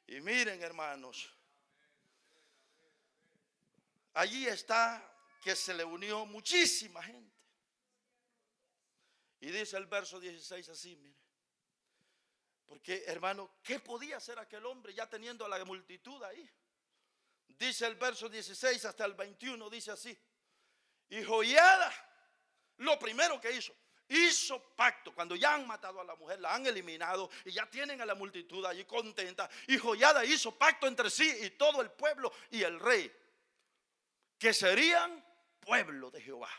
Y miren, hermanos, allí está que se le unió muchísima gente. Y dice el verso 16 así, mire. Porque, hermano, ¿qué podía hacer aquel hombre ya teniendo a la multitud ahí? Dice el verso 16 hasta el 21, dice así. Y Joiada, lo primero que hizo pacto. Cuando ya han matado a la mujer, la han eliminado y ya tienen a la multitud allí contenta. Y Joiada hizo pacto entre sí y todo el pueblo y el rey, que serían pueblo de Jehová.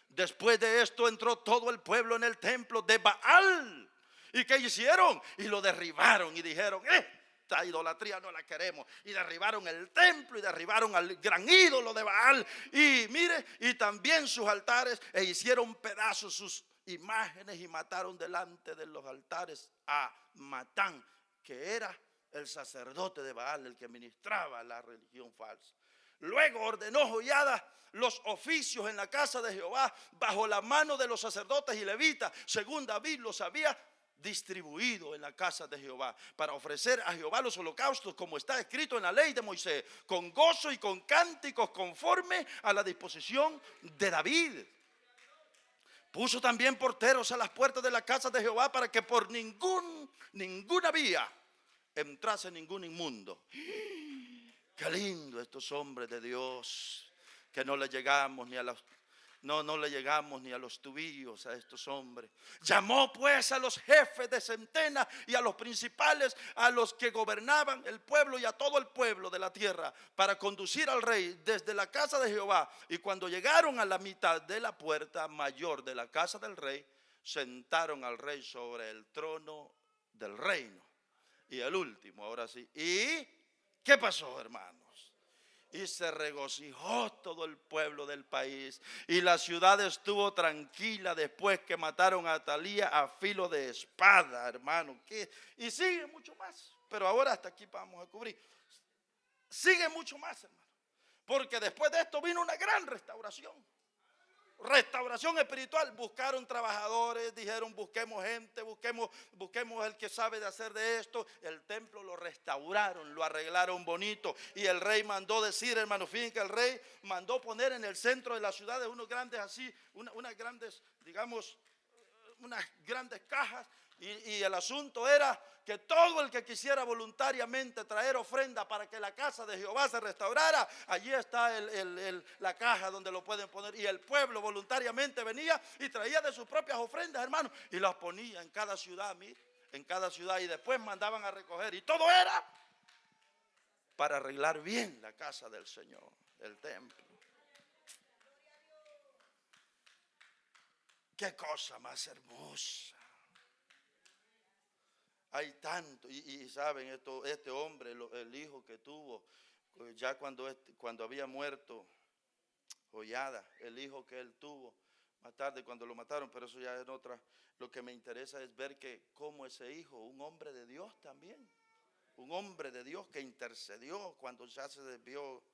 Después de esto entró todo el pueblo en el templo de Baal. ¿Y qué hicieron? Y lo derribaron y dijeron, esta idolatría no la queremos. Y derribaron el templo y derribaron al gran ídolo de Baal. Y mire, y también sus altares, e hicieron pedazos sus imágenes y mataron delante de los altares a Matán, que era el sacerdote de Baal, el que ministraba la religión falsa. Luego ordenó Joiada los oficios en la casa de Jehová bajo la mano de los sacerdotes y levitas, según David los había distribuido en la casa de Jehová, para ofrecer a Jehová los holocaustos, como está escrito en la ley de Moisés, con gozo y con cánticos, conforme a la disposición de David. Puso también porteros a las puertas de la casa de Jehová, para que por ninguna vía entrase ningún inmundo. Qué lindo estos hombres de Dios, que no le llegamos ni a los no le llegamos ni a los tubillos a estos hombres. Llamó pues a los jefes de centena y a los principales, a los que gobernaban el pueblo y a todo el pueblo de la tierra, para conducir al rey desde la casa de Jehová. Y cuando llegaron a la mitad de la puerta mayor de la casa del rey, sentaron al rey sobre el trono del reino. Y el último, ahora sí. ¿Y qué pasó, hermanos? Y se regocijó todo el pueblo del país, y la ciudad estuvo tranquila después que mataron a Atalía a filo de espada, hermano. Y sigue mucho más, pero ahora hasta aquí vamos a cubrir. Sigue mucho más, hermano, porque después de esto vino una gran restauración espiritual. Buscaron trabajadores, dijeron, busquemos gente, busquemos el que sabe de hacer de esto. El templo lo restauraron, lo arreglaron bonito, y el rey mandó decir, hermano, fíjense que el rey mandó poner en el centro de la ciudad unos grandes así, unas grandes, digamos, unas grandes cajas, y el asunto era que todo el que quisiera voluntariamente traer ofrenda para que la casa de Jehová se restaurara, allí está la caja donde lo pueden poner. Y el pueblo voluntariamente venía y traía de sus propias ofrendas, hermano, y las ponía en cada ciudad, mire, en cada ciudad, y después mandaban a recoger. Y todo era para arreglar bien la casa del Señor, el templo. Qué cosa más hermosa. Hay tanto, y saben, este hombre, el hijo que tuvo, ya cuando había muerto Joiada, el hijo que él tuvo, más tarde cuando lo mataron, pero eso ya es otra. Lo que me interesa es ver que como ese hijo, un hombre de Dios también, un hombre de Dios que intercedió cuando ya se desvió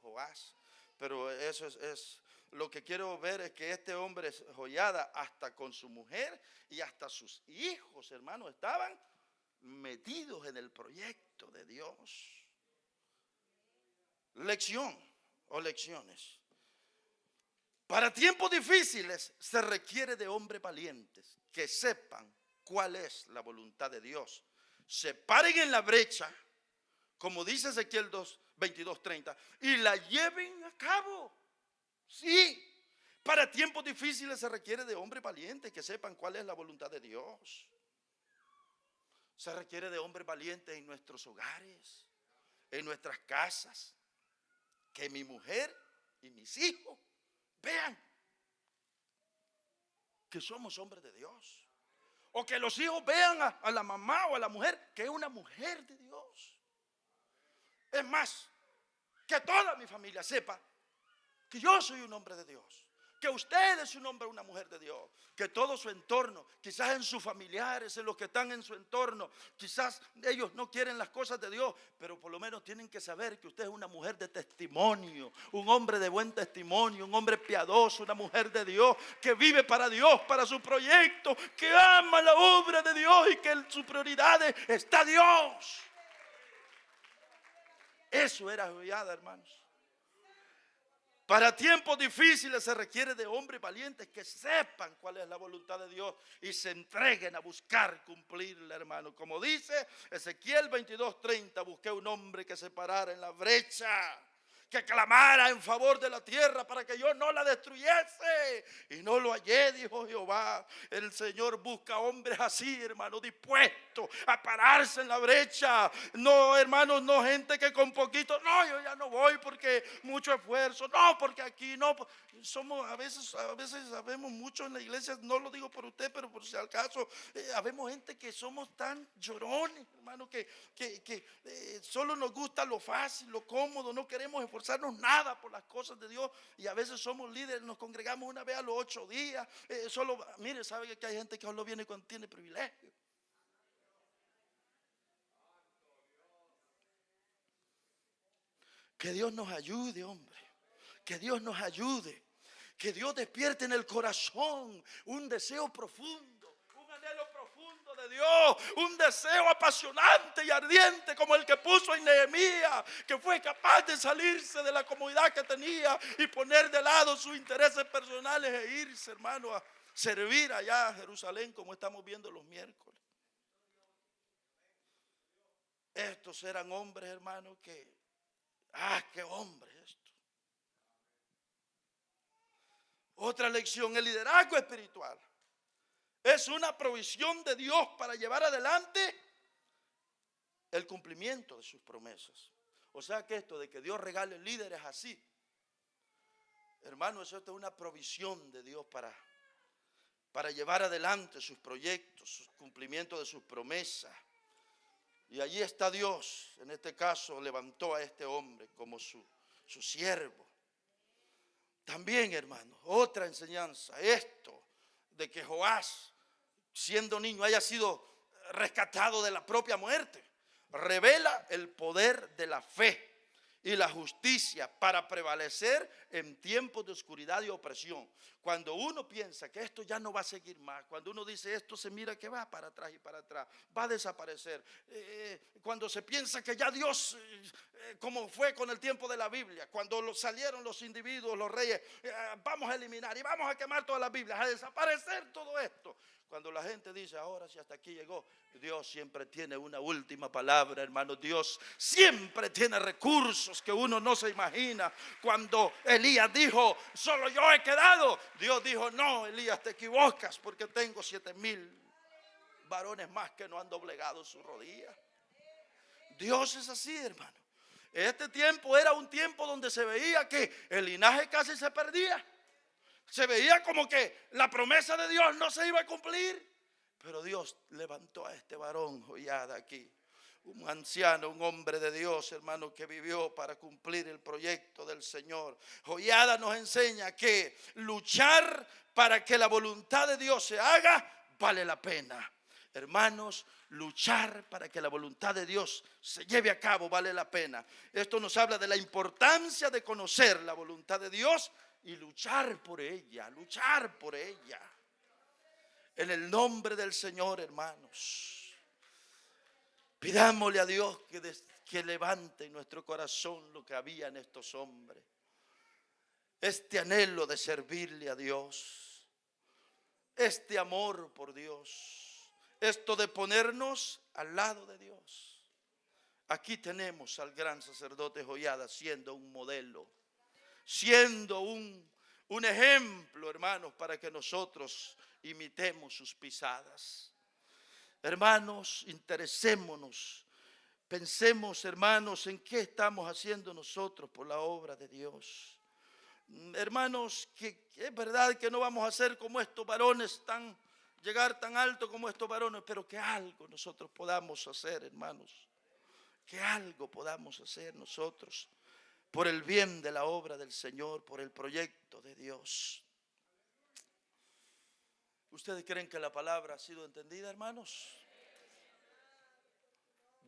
Joás. Pero eso es lo que quiero ver, es que este hombre Joiada, hasta con su mujer y hasta sus hijos, hermanos, estaban metidos en el proyecto. proyecto de Dios. Lección o lecciones. Para tiempos difíciles se requiere de hombres valientes que sepan cuál es la voluntad de Dios. Se paren en la brecha, como dice Ezequiel 22:30, y la lleven a cabo. Sí, para tiempos difíciles se requiere de hombres valientes que sepan cuál es la voluntad de Dios. Se requiere de hombres valientes en nuestros hogares, en nuestras casas. Que mi mujer y mis hijos vean que somos hombres de Dios. O que los hijos vean a la mamá o a la mujer que es una mujer de Dios. Es más, que toda mi familia sepa que yo soy un hombre de Dios. Que usted es un hombre o una mujer de Dios. Que todo su entorno, quizás en sus familiares, en los que están en su entorno, quizás ellos no quieren las cosas de Dios, pero por lo menos tienen que saber que usted es una mujer de testimonio, un hombre de buen testimonio, un hombre piadoso, una mujer de Dios, que vive para Dios, para su proyecto, que ama la obra de Dios y que en sus prioridades está Dios. Eso era Jehoiada, hermanos. Para tiempos difíciles se requiere de hombres valientes que sepan cuál es la voluntad de Dios y se entreguen a buscar cumplirla, hermano. Como dice Ezequiel 22:30, busqué un hombre que se parara en la brecha, que clamara en favor de la tierra para que yo no la destruyese. Y no lo hallé, dijo Jehová. El Señor busca hombres así, hermano, dispuestos a pararse en la brecha. No, hermanos, no gente que con poquito, no, yo ya no voy porque mucho esfuerzo, no, porque aquí no. Somos a veces sabemos mucho en la iglesia, no lo digo por usted, pero por si al caso, habemos gente que somos tan llorones, hermano, que solo nos gusta lo fácil, lo cómodo, no queremos esforzarnos nada por las cosas de Dios. Y a veces somos líderes, nos congregamos una vez a los 8 días, mire, sabe que hay gente que solo viene cuando tiene privilegio. Que Dios nos ayude, hombre, que Dios nos ayude, que Dios despierte en el corazón un deseo profundo, un anhelo profundo de Dios, un deseo apasionante y ardiente como el que puso en Nehemías, que fue capaz de salirse de la comodidad que tenía y poner de lado sus intereses personales e irse, hermano, a servir allá a Jerusalén, como estamos viendo los miércoles. Estos eran hombres, hermano, que qué hombre esto. Otra lección: el liderazgo espiritual es una provisión de Dios para llevar adelante el cumplimiento de sus promesas. O sea que esto de que Dios regale líderes así, hermano, eso es una provisión de Dios para llevar adelante sus proyectos, sus cumplimientos de sus promesas. Y allí está Dios, en este caso levantó a este hombre como su siervo. También, hermano, otra enseñanza, esto de que Joás, siendo niño, haya sido rescatado de la propia muerte, revela el poder de la fe y la justicia para prevalecer en tiempos de oscuridad y opresión. Cuando uno piensa que esto ya no va a seguir más, cuando uno dice esto se mira que va para atrás y para atrás, va a desaparecer. Cuando se piensa que ya Dios, como fue con el tiempo de la Biblia, cuando salieron los individuos, los reyes, vamos a eliminar y vamos a quemar todas las Biblias, a desaparecer todo esto. Cuando la gente dice, ahora sí hasta aquí llegó, Dios siempre tiene una última palabra, hermano. Dios siempre tiene recursos que uno no se imagina. Cuando Elías dijo, solo yo he quedado, Dios dijo, no, Elías, te equivocas, porque tengo 7,000 varones más que no han doblegado su rodilla. Dios es así, hermano. Este tiempo era un tiempo donde se veía que el linaje casi se perdía. Se veía como que la promesa de Dios no se iba a cumplir. Pero Dios levantó a este varón Jehoiada aquí, un anciano, un hombre de Dios, hermano, que vivió para cumplir el proyecto del Señor. Jehoiada nos enseña que luchar para que la voluntad de Dios se haga vale la pena. Hermanos, luchar para que la voluntad de Dios se lleve a cabo vale la pena. Esto nos habla de la importancia de conocer la voluntad de Dios y luchar por ella, luchar por ella. En el nombre del Señor, hermanos. Pidámosle a Dios que levante en nuestro corazón lo que había en estos hombres. Este anhelo de servirle a Dios. Este amor por Dios. Esto de ponernos al lado de Dios. Aquí tenemos al gran sacerdote Joiada siendo un modelo. Siendo un ejemplo, hermanos, para que nosotros imitemos sus pisadas. Hermanos, interesémonos. Pensemos, hermanos, en qué estamos haciendo nosotros por la obra de Dios. Hermanos, que es verdad que no vamos a ser como estos varones, llegar tan alto como estos varones, pero que algo nosotros podamos hacer, hermanos. Que algo podamos hacer nosotros por el bien de la obra del Señor, por el proyecto de Dios. ¿Ustedes creen que la palabra ha sido entendida, hermanos?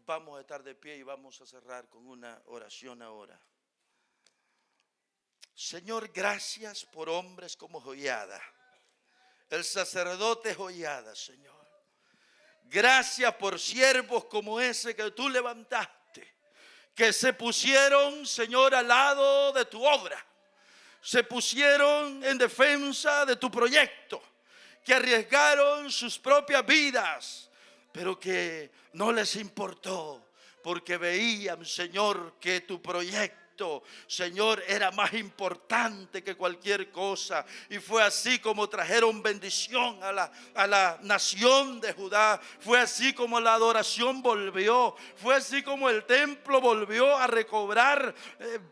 Vamos a estar de pie y vamos a cerrar con una oración ahora. Señor, gracias por hombres como Joiada, el sacerdote Joiada, Señor. Gracias por siervos como ese que tú levantaste, que se pusieron, Señor, al lado de tu obra, se pusieron en defensa de tu proyecto, que arriesgaron sus propias vidas, pero que no les importó, porque veían, Señor, que tu proyecto, Señor, era más importante que cualquier cosa. Y fue así como trajeron bendición a la nación de Judá. Fue así como la adoración volvió. Fue así como el templo volvió a recobrar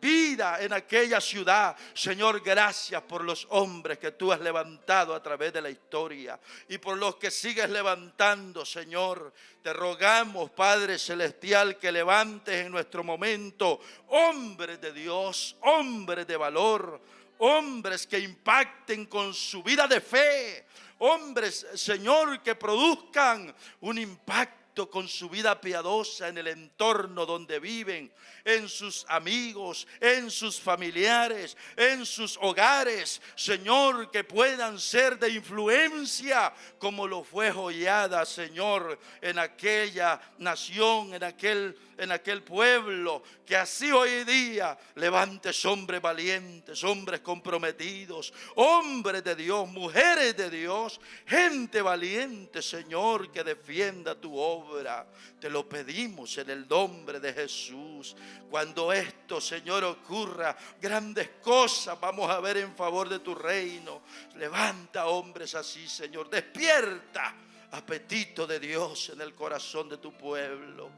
vida en aquella ciudad. Señor, gracias por los hombres que tú has levantado a través de la historia y por los que sigues levantando, Señor. Te rogamos, Padre Celestial, que levantes en nuestro momento hombres de Dios, hombres de valor, hombres que impacten con su vida de fe, hombres, Señor, que produzcan un impacto con su vida piadosa en el entorno donde viven, en sus amigos, en sus familiares, en sus hogares, Señor, que puedan ser de influencia como lo fue Joiada, Señor, en aquella nación, en aquel pueblo, que así hoy día levantes hombres valientes, hombres comprometidos, hombres de Dios, mujeres de Dios, gente valiente, Señor, que defienda tu obra. Te lo pedimos en el nombre de Jesús. Cuando esto, Señor, ocurra, grandes cosas vamos a ver en favor de tu reino. Levanta hombres así, Señor. Despierta apetito de Dios en el corazón de tu pueblo.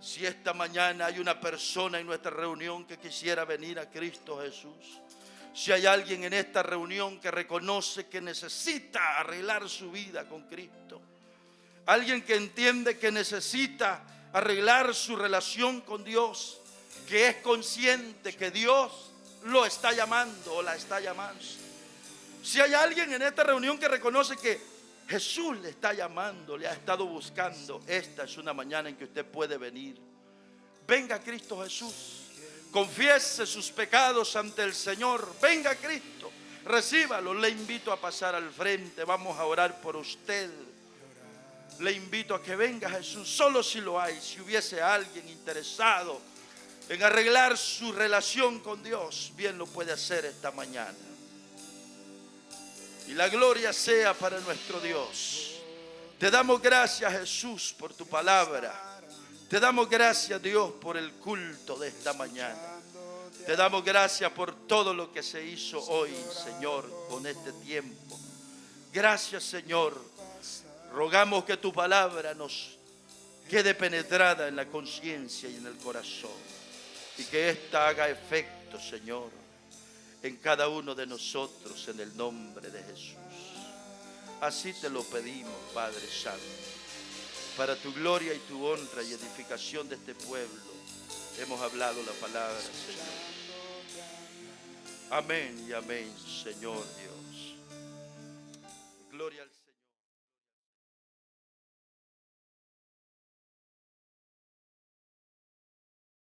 Si esta mañana hay una persona en nuestra reunión que quisiera venir a Cristo Jesús, si hay alguien en esta reunión que reconoce que necesita arreglar su vida con Cristo, alguien que entiende que necesita arreglar su relación con Dios, que es consciente que Dios lo está llamando o la está llamando. Si hay alguien en esta reunión que reconoce que Jesús le está llamando, le ha estado buscando, esta es una mañana en que usted puede venir. Venga a Cristo Jesús, confiese sus pecados ante el Señor, venga a Cristo, recíbalo. Le invito a pasar al frente, vamos a orar por usted. Le invito a que venga Jesús, solo si lo hay, si hubiese alguien interesado en arreglar su relación con Dios, bien lo puede hacer esta mañana. Y la gloria sea para nuestro Dios. Te damos gracias, Jesús, por tu palabra. Te damos gracias, Dios, por el culto de esta mañana. Te damos gracias por todo lo que se hizo hoy, Señor, con este tiempo. Gracias, Señor. Rogamos que tu palabra nos quede penetrada en la conciencia y en el corazón. Y que ésta haga efecto, Señor, en cada uno de nosotros, en el nombre de Jesús. Así te lo pedimos, Padre Santo, para tu gloria y tu honra y edificación de este pueblo. Hemos hablado la palabra, Señor. Amén y amén, Señor Dios. Gloria al Señor.